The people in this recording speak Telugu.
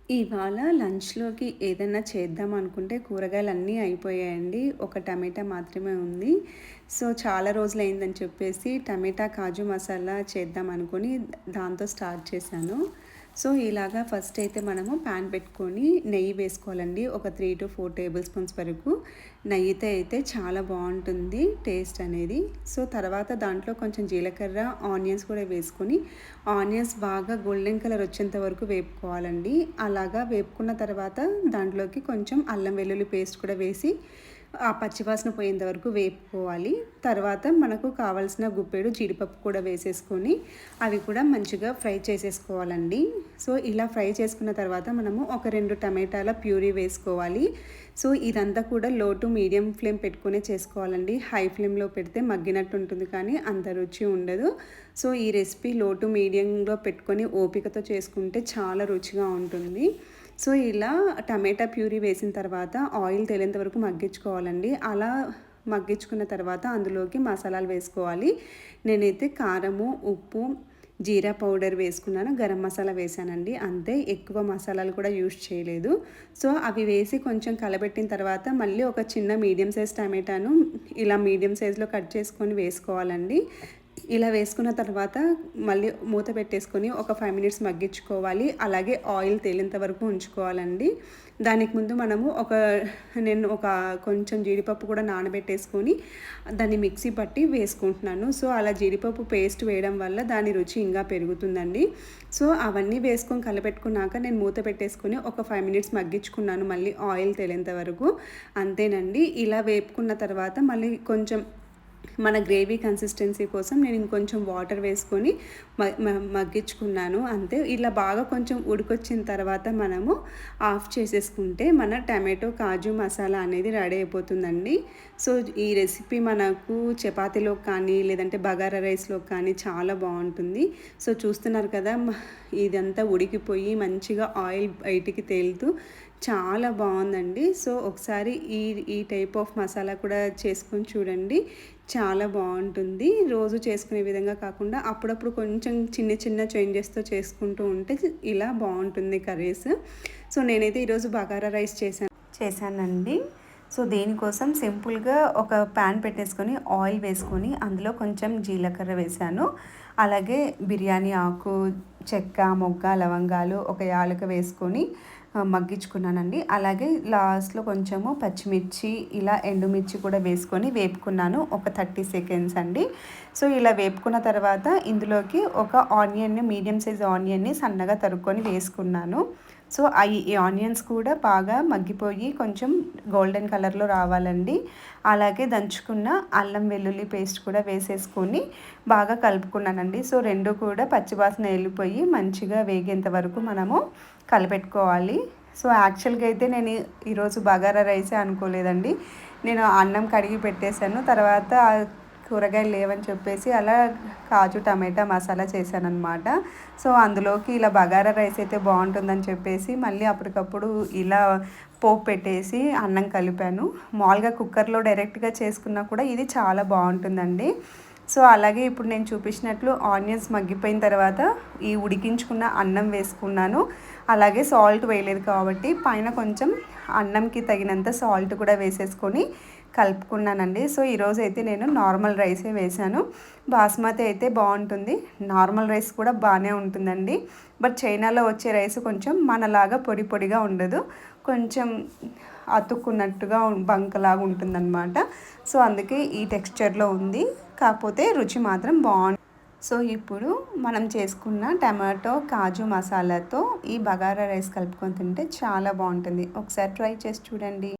ఇవాళ లంచ్‌లోకి ఏదన్నా చేద్దాం అనుకుంటే కూరగాయలన్నీ అయిపోయాయండి. ఒక టమాటా మాత్రమే ఉంది. సో, చాలా రోజులయిందని చెప్పేసి టమాటా కాజు మసాలా చేద్దాం అనుకోని దాంతో స్టార్ట్ చేశాను. సో, ఇలాగా ఫస్ట్ అయితే మనము పాన్ పెట్టుకొని నెయ్యి వేసుకోవాలండి. ఒక 3-4 టేబుల్ స్పూన్స్ వరకు. నెయ్యితో అయితే చాలా బావుంటుంది టేస్ట్ అనేది. సో, తర్వాత దాంట్లో కొంచెం జీలకర్ర, ఆనియన్స్ కూడా వేసుకొని ఆనియన్స్ బాగా గోల్డెన్ కలర్ వచ్చేంత వరకు వేపుకోవాలండి. అలాగా వేపుకున్న తర్వాత దాంట్లోకి కొంచెం అల్లం వెల్లుల్లి పేస్ట్ కూడా వేసి ఆ పచ్చివాసన పోయేంత వరకు వేపుకోవాలి. తర్వాత మనకు కావాల్సిన గుప్పెడు జీడిపప్పు కూడా వేసేసుకొని అవి కూడా మంచిగా ఫ్రై చేసేసుకోవాలండి. సో, ఇలా ఫ్రై చేసుకున్న తర్వాత మనము ఒక 2 టమాటాల ప్యూరీ వేసుకోవాలి. సో, ఇదంతా కూడా లో టు మీడియం ఫ్లేమ్ పెట్టుకునే చేసుకోవాలండి. హై ఫ్లేమ్‌లో పెడితే మగ్గినట్టు ఉంటుంది కానీ అంత రుచి ఉండదు. సో, ఈ రెసిపీ లో టు మీడియంలో పెట్టుకొని ఓపికతో చేసుకుంటే చాలా రుచిగా ఉంటుంది. సో, ఇలా టమాటా ప్యూరీ వేసిన తర్వాత ఆయిల్ తేలేంత వరకు మగ్గించుకోవాలండి. అలా మగ్గించుకున్న తర్వాత అందులోకి మసాలాలు వేసుకోవాలి. నేనైతే కారము, ఉప్పు, జీరా పౌడర్ వేసుకున్నాను. గరం మసాలా వేశానండి. అంతే, ఎక్కువ మసాలాలు కూడా యూజ్ చేయలేదు. సో, అవి వేసి కొంచెం కలబెట్టిన తర్వాత మళ్ళీ ఒక చిన్న మీడియం సైజ్ టమాటాను ఇలా మీడియం సైజులో కట్ చేసుకొని వేసుకోవాలండి. ఇలా వేసుకున్న తర్వాత మళ్ళీ మూత పెట్టేసుకొని ఒక 5 మినిట్స్ మగ్గించుకోవాలి. అలాగే ఆయిల్ తేలేంత వరకు ఉంచుకోవాలండి. దానికి ముందు మనము నేను కొంచెం జీడిపప్పు కూడా నానబెట్టేసుకొని దాన్ని మిక్సీ పట్టి వేసుకుంటున్నాను. సో, అలా జీడిపప్పు పేస్ట్ వేయడం వల్ల దాని రుచి ఇంకా పెరుగుతుందండి. సో, అవన్నీ వేసుకొని కలపెట్టుకున్నాక నేను మూత పెట్టేసుకొని ఒక 5 మినిట్స్ మగ్గించుకున్నాను మళ్ళీ ఆయిల్ తేలేంత వరకు. అంతేనండి. ఇలా వేపుకున్న తర్వాత మళ్ళీ కొంచెం మన గ్రేవీ కన్సిస్టెన్సీ కోసం నేను ఇంకొంచెం వాటర్ వేసుకొని మగ్గించుకున్నాను. అంతే, ఇలా బాగా కొంచెం ఉడికొచ్చిన తర్వాత మనము ఆఫ్ చేసేసుకుంటే మన టమాటో కాజు మసాలా అనేది రెడీ అయిపోతుందండి. సో, ఈ రెసిపీ మనకు చపాతీలో కానీ లేదంటే బగారా రైస్లో కానీ చాలా బాగుంటుంది. సో, చూస్తున్నారు కదా, ఇదంతా ఉడికిపోయి మంచిగా ఆయిల్ బయటికి తేలుతూ చాలా బాగుందండి. సో, ఒకసారి ఈ టైప్ ఆఫ్ మసాలా కూడా చేసుకొని చూడండి. చాలా బాగుంటుంది. రోజు చేసుకునే విధంగా కాకుండా అప్పుడప్పుడు కొంచెం చిన్న చిన్న చేంజెస్తో చేసుకుంటూ ఉంటే ఇలా బాగుంటుంది కర్రీస్. సో, నేనైతే ఈరోజు బగారా రైస్ చేశానండి. సో, దీనికోసం సింపుల్గా ఒక ప్యాన్ పెట్టేసుకొని ఆయిల్ వేసుకొని అందులో కొంచెం జీలకర్ర వేసాను. అలాగే బిర్యానీ ఆకు, చెక్క, మొగ్గ, లవంగాలు, ఒక యాలక వేసుకొని మగ్గించుకున్నానండి. అలాగే లాస్ట్లో కొంచెము పచ్చిమిర్చి, ఇలా ఎండుమిర్చి కూడా వేసుకొని వేపుకున్నాను ఒక 30 సెకండ్స్ అండి. సో, ఇలా వేపుకున్న తర్వాత ఇందులోకి ఒక మీడియం సైజ్ ఆనియన్ని సన్నగా తరుక్కొని వేసుకున్నాను. సో, ఈ ఆనియన్స్ కూడా బాగా మగ్గిపోయి కొంచెం గోల్డెన్ కలర్లో రావాలండి. అలాగే దంచుకున్న అల్లం వెల్లుల్లి పేస్ట్ కూడా వేసేసుకొని బాగా కలుపుకున్నానండి. సో, రెండు కూడా పచ్చివాసన వెళ్ళిపోయి మంచిగా వేగేంత వరకు మనము కలిపెట్టుకోవాలి. సో, యాక్చువల్గా అయితే నేను ఈరోజు బగారా రైసే అనుకోలేదండి. నేను అన్నం కడిగి పెట్టేశాను. తర్వాత కూరగాయలు లేవని చెప్పేసి అలా కాజు టమాటా మసాలా చేశానన్నమాట. సో, అందులోకి ఇలా బగారా రైస్ అయితే బాగుంటుందని చెప్పేసి మళ్ళీ అప్పటికప్పుడు ఇలా పోపు పెట్టేసి అన్నం కలిపాను. మామూలుగా కుక్కర్లో డైరెక్ట్గా చేసుకున్నా కూడా ఇది చాలా బాగుంటుందండి. సో, అలాగే ఇప్పుడు నేను చూపించినట్లు ఆనియన్స్ మగ్గిపోయిన తర్వాత ఈ ఉడికించుకున్న అన్నం వేసుకున్నాను. అలాగే సాల్ట్ వేయలేదు కాబట్టి పైన కొంచెం అన్నంకి తగినంత సాల్ట్ కూడా వేసేసుకొని కలుపుకున్నానండి. సో, ఈరోజు అయితే నేను నార్మల్ రైసే వేశాను. బాస్మతి అయితే బాగుంటుంది, నార్మల్ రైస్ కూడా బాగానే ఉంటుందండి. బట్ చైనాలో వచ్చే రైస్ కొంచెం మనలాగా పొడి పొడిగా ఉండదు, కొంచెం అతుక్కున్నట్టుగా బంకలాగా ఉంటుందన్నమాట. సో, అందుకే ఈ టెక్స్చర్లో ఉంది. కాకపోతే రుచి మాత్రం బాగుంటుంది. సో, ఇప్పుడు మనం చేసుకున్న టమాటో కాజు మసాలాతో ఈ బగారా రైస్ కలుపుకొని తింటే చాలా బాగుంటుంది. ఒకసారి ట్రై చేసి చూడండి.